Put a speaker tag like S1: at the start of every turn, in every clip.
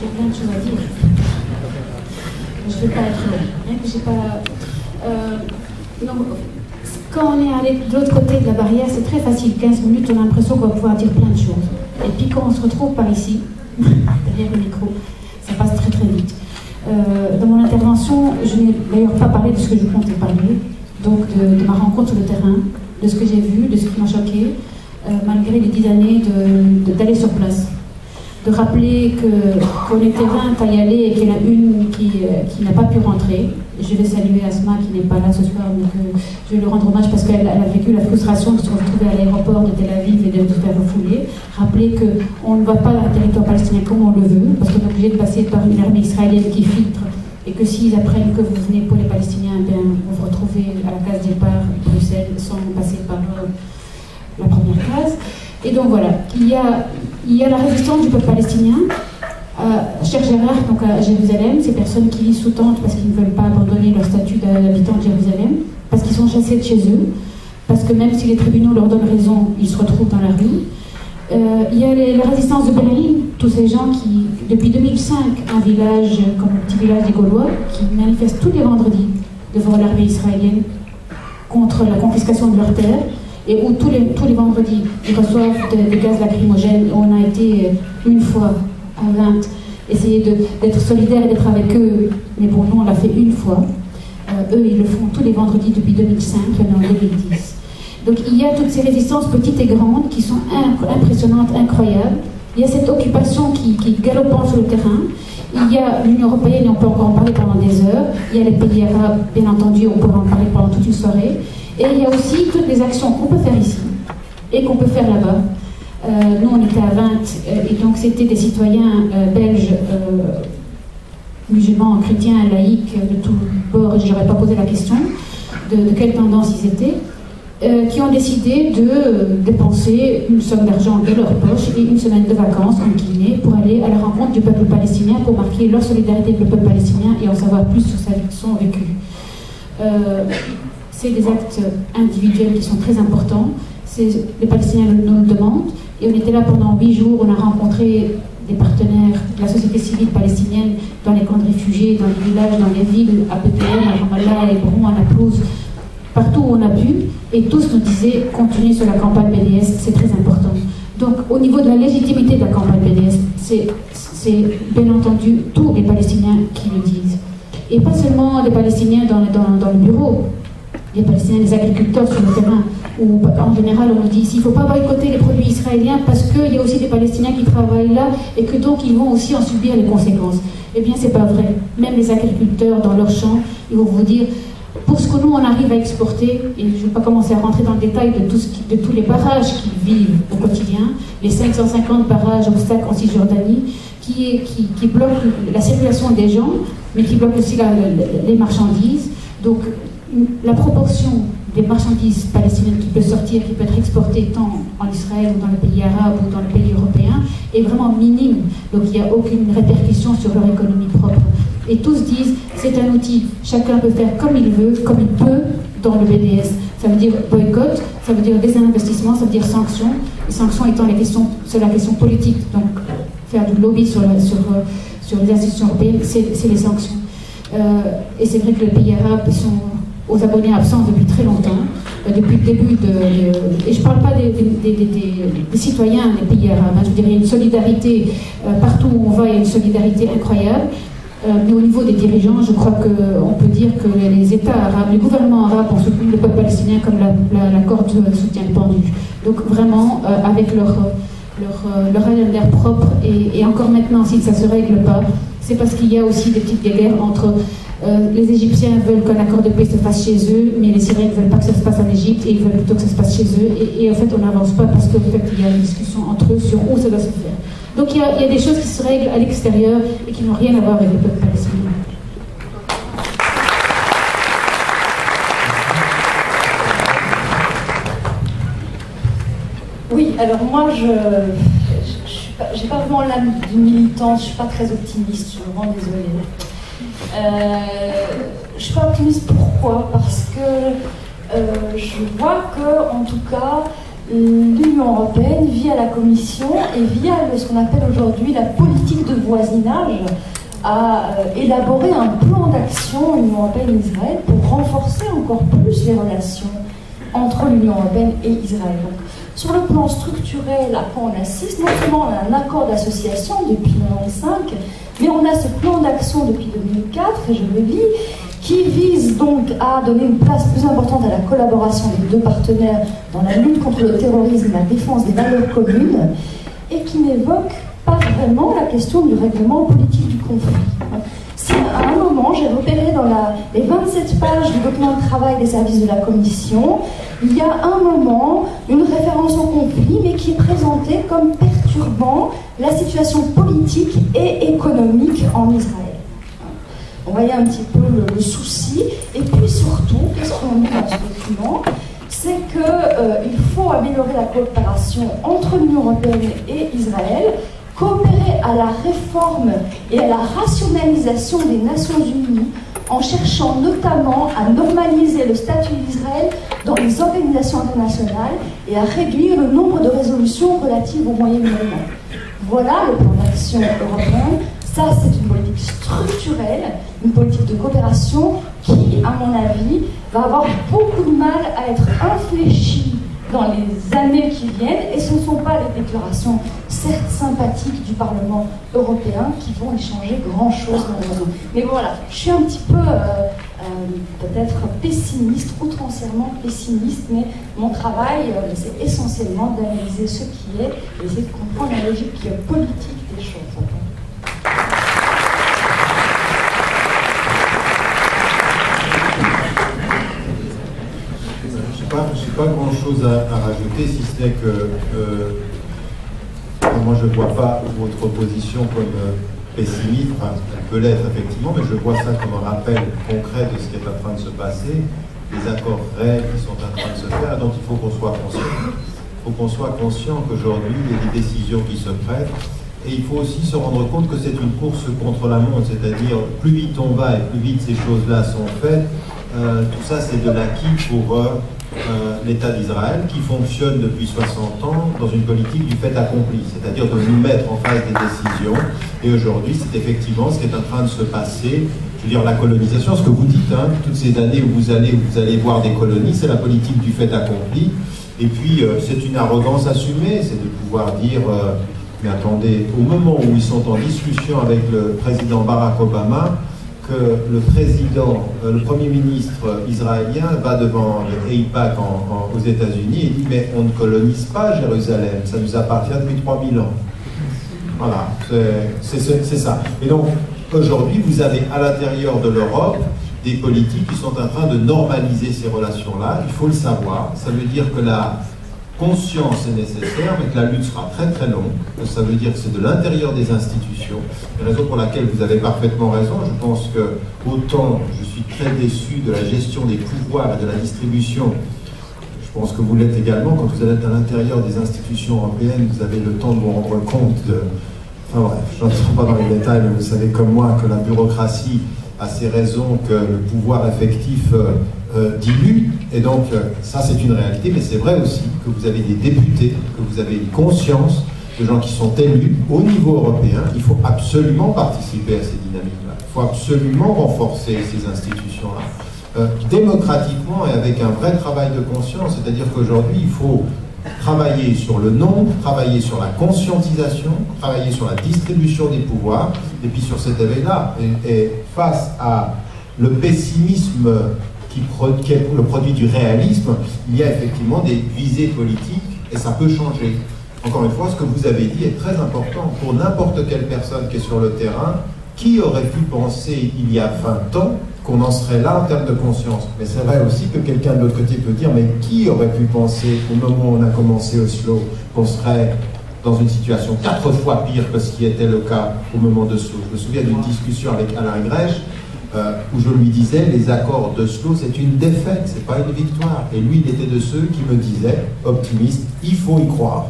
S1: J'ai plein de choses à dire. Je ne vais pas être long. J'ai pas, non, quand on est allé de l'autre côté de la barrière, c'est très facile. 15 minutes, on a l'impression qu'on va pouvoir dire plein de choses. Et puis quand on se retrouve par ici, derrière le micro, ça passe très très vite. Dans mon intervention, je n'ai d'ailleurs pas parlé de ce que je comptais parler, donc de ma rencontre sur le terrain, de ce que j'ai vu, de ce qui m'a choqué, malgré les 10 années d'aller sur place. De rappeler qu'on était 20 à y aller et qu'il y en a une qui n'a pas pu rentrer. Je vais saluer Asma qui n'est pas là ce soir, mais que je vais lui rendre hommage parce qu'elle a vécu la frustration de se retrouver à l'aéroport de Tel Aviv et de se faire refouler. Rappeler qu'on ne va pas dans le territoire palestinien comme on le veut, parce qu'on est obligé de passer par une armée israélienne qui filtre, et que s'ils apprennent que vous venez pour les Palestiniens, bien, vous vous retrouvez à la case départ Bruxelles sans passer par la première case. Et donc voilà, il y a la résistance du peuple palestinien, Cher Gérard, donc à Jérusalem, ces personnes qui vivent sous tente parce qu'ils ne veulent pas abandonner leur statut d'habitant de Jérusalem, parce qu'ils sont chassés de chez eux, parce que même si les tribunaux leur donnent raison, ils se retrouvent dans la rue. Il y a la résistance de Berlin, tous ces gens qui, depuis 2005, un village comme le petit village des Gaulois, qui manifestent tous les vendredis devant l'armée israélienne contre la confiscation de leurs terres, et où tous les vendredis, ils reçoivent des gaz lacrymogènes. On a été une fois à 20, essayer d'être solidaires et d'être avec eux, mais bon, nous on l'a fait une fois. Eux, ils le font tous les vendredis depuis 2005, il y en a en 2010. Donc il y a toutes ces résistances petites et grandes qui sont impressionnantes, incroyables. Il y a cette occupation qui galopante sur le terrain. Il y a l'Union européenne, et on peut encore en parler pendant des heures. Il y a les pays arabes, bien entendu, on peut en parler pendant toute une soirée. Et il y a aussi toutes les actions qu'on peut faire ici et qu'on peut faire là-bas. Nous, on était à 20, et donc c'était des citoyens belges, musulmans, chrétiens, laïcs, de tous bords, et je n'aurais pas posé la question de quelle tendance ils étaient, qui ont décidé de dépenser une somme d'argent de leur poche et une semaine de vacances en Guinée pour aller à la rencontre du peuple palestinien, pour marquer leur solidarité avec le peuple palestinien et en savoir plus sur son vécu. C'est des actes individuels qui sont très importants. Les Palestiniens nous le demandent. Et on était là pendant 8 jours. On a rencontré des partenaires de la société civile palestinienne dans les camps de réfugiés, dans les villages, dans les villes, à Bethléem, à Ramallah, à Hébron, à Naplouse, partout où on a pu. Et tous nous disaient continuez sur la campagne BDS, c'est très important. Donc au niveau de la légitimité de la campagne BDS, c'est bien entendu tous les Palestiniens qui le disent. Et pas seulement les Palestiniens dans le bureau. Les Palestiniens, les agriculteurs sur le terrain, où en général on nous dit il ne faut pas boycotter les produits israéliens parce qu'il y a aussi des Palestiniens qui travaillent là et que donc ils vont aussi en subir les conséquences. Eh bien c'est pas vrai. Même les agriculteurs dans leurs champs, ils vont vous dire pour ce que nous on arrive à exporter, et je ne vais pas commencer à rentrer dans le détail de tous les barrages qu'ils vivent au quotidien, les 550 barrages obstacles en Cisjordanie qui bloquent la circulation des gens, mais qui bloquent aussi les marchandises. Donc la proportion des marchandises palestiniennes qui peut sortir, qui peut être exportée tant en Israël ou dans les pays arabes ou dans les pays européens est vraiment minime. Donc il n'y a aucune répercussion sur leur économie propre. Et tous disent c'est un outil, chacun peut faire comme il veut, comme il peut dans le BDS. Ça veut dire boycott, ça veut dire désinvestissement, ça veut dire sanctions. Les sanctions étant la question politique, donc faire du lobby sur les institutions européennes, c'est les sanctions. Et c'est vrai que les pays arabes sont aux abonnés absents depuis très longtemps, depuis le début et je ne parle pas des citoyens des pays arabes, hein, je veux dire, il y a une solidarité, partout où on va, il y a une solidarité incroyable, mais au niveau des dirigeants, je crois qu'on peut dire que les États arabes, les gouvernements arabes ont soutenu le peuple palestinien comme la corde soutient le pendu. Donc vraiment, avec leur agenda propre, et encore maintenant, si ça ne se règle pas, c'est parce qu'il y a aussi des petites guerres entre les Égyptiens veulent qu'un accord de paix se fasse chez eux, mais les Syriens ne veulent pas que ça se passe en Égypte et ils veulent plutôt que ça se passe chez eux. Et en fait, on n'avance pas parce qu'en fait, il y a une discussion entre eux sur où ça doit se faire. Donc il y a des choses qui se règlent à l'extérieur et qui n'ont rien à voir avec le peuple palestinien.
S2: Oui, alors moi, j'ai pas vraiment l'âme d'une militante, je suis pas très optimiste, je suis vraiment désolée. Je suis pas optimiste, pourquoi? Parce que je vois que, en tout cas, l'Union européenne, via la Commission et via ce qu'on appelle aujourd'hui la politique de voisinage, a élaboré un plan d'action Union européenne-Israël pour renforcer encore plus les relations entre l'Union européenne et Israël. Donc, sur le plan structurel, à quoi on assiste, non seulement on a un accord d'association depuis 1995, mais on a ce plan d'action depuis 2004, et je le lis, qui vise donc à donner une place plus importante à la collaboration des deux partenaires dans la lutte contre le terrorisme et la défense des valeurs communes, et qui n'évoque pas vraiment la question du règlement politique du conflit. Si à un moment, j'ai repéré dans les 27 pages du document de travail des services de la Commission, il y a un moment une référence au conflit, mais qui est présentée comme perturbant la situation politique et économique en Israël. On voyait un petit peu le souci, et puis surtout, qu'est-ce qu'on dit dans ce document, c'est qu'il faut améliorer la coopération entre l'Union européenne et Israël, coopérer à la réforme et à la rationalisation des Nations Unies, en cherchant notamment à normaliser le statut d'Israël dans les organisations internationales et à réduire le nombre de résolutions relatives au Moyen-Orient. Voilà le plan d'action européen. Ça, c'est une politique structurelle, une politique de coopération qui, à mon avis, va avoir beaucoup de mal à être infléchie dans les années qui viennent, et ce ne sont pas les déclarations, certes sympathiques, du Parlement européen qui vont y changer grand-chose malheureusement. Mais voilà, je suis un petit peu peut-être pessimiste, outrancièrement pessimiste, mais mon travail, c'est essentiellement d'analyser ce qui est et essayer de comprendre la logique politique des choses.
S3: Je n'ai pas grand-chose à rajouter, si ce n'est que moi je ne vois pas votre position comme pessimiste, enfin elle peut l'être effectivement, mais je vois ça comme un rappel concret de ce qui est en train de se passer, des accords réels qui sont en train de se faire, dont il faut qu'on soit conscient. Il faut qu'on soit conscient qu'aujourd'hui il y a des décisions qui se prennent, et il faut aussi se rendre compte que c'est une course contre la montre, c'est-à-dire plus vite on va et plus vite ces choses-là sont faites. Tout ça c'est de l'acquis pour l'État d'Israël qui fonctionne depuis 60 ans dans une politique du fait accompli, c'est-à-dire de nous mettre en face des décisions. Et aujourd'hui, c'est effectivement ce qui est en train de se passer. Je veux dire, la colonisation, ce que vous dites, hein, toutes ces années où vous allez voir des colonies, c'est la politique du fait accompli. Et puis, c'est une arrogance assumée, c'est de pouvoir dire mais attendez, au moment où ils sont en discussion avec le président Barack Obama, que le président, le premier ministre israélien va devant le AIPAC aux États-Unis et dit mais on ne colonise pas Jérusalem, ça nous appartient depuis 3000 ans. Voilà, c'est ça. Et donc aujourd'hui vous avez à l'intérieur de l'Europe des politiques qui sont en train de normaliser ces relations-là, il faut le savoir. Ça veut dire que la conscience est nécessaire, mais que la lutte sera très très longue. Ça veut dire que c'est de l'intérieur des institutions. La raison pour laquelle vous avez parfaitement raison, je pense que autant je suis très déçu de la gestion des pouvoirs et de la distribution, je pense que vous l'êtes également, quand vous êtes à l'intérieur des institutions européennes, vous avez le temps de vous rendre compte de... Enfin bref, je n'entre pas dans les détails, mais vous savez comme moi que la bureaucratie a ses raisons, que le pouvoir effectif dilue, et donc ça c'est une réalité, mais c'est vrai aussi que vous avez des députés, que vous avez une conscience de gens qui sont élus au niveau européen. Il faut absolument participer à ces dynamiques-là, il faut absolument renforcer ces institutions-là, démocratiquement et avec un vrai travail de conscience, c'est-à-dire qu'aujourd'hui il faut travailler sur le nombre, travailler sur la conscientisation, travailler sur la distribution des pouvoirs, et puis sur cet éveil-là. Et face à le pessimisme qui est le produit du réalisme, il y a effectivement des visées politiques, et ça peut changer. Encore une fois, ce que vous avez dit est très important. Pour n'importe quelle personne qui est sur le terrain, qui aurait pu penser il y a 20 ans qu'on en serait là en termes de conscience? Mais c'est vrai aussi que quelqu'un de l'autre côté peut dire, mais qui aurait pu penser au moment où on a commencé Oslo qu'on serait dans une situation 4 fois pire que ce qui était le cas au moment d'Oslo? Je me souviens d'une discussion avec Alain Grèche où je lui disais, les accords d'Oslo c'est une défaite, c'est pas une victoire. Et lui il était de ceux qui me disaient, optimiste, il faut y croire.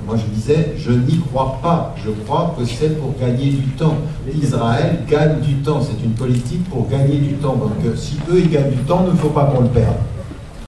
S3: Moi je disais, je n'y crois pas, je crois que c'est pour gagner du temps. Israël gagne du temps, c'est une politique pour gagner du temps. Donc si eux ils gagnent du temps, il ne faut pas qu'on le perde.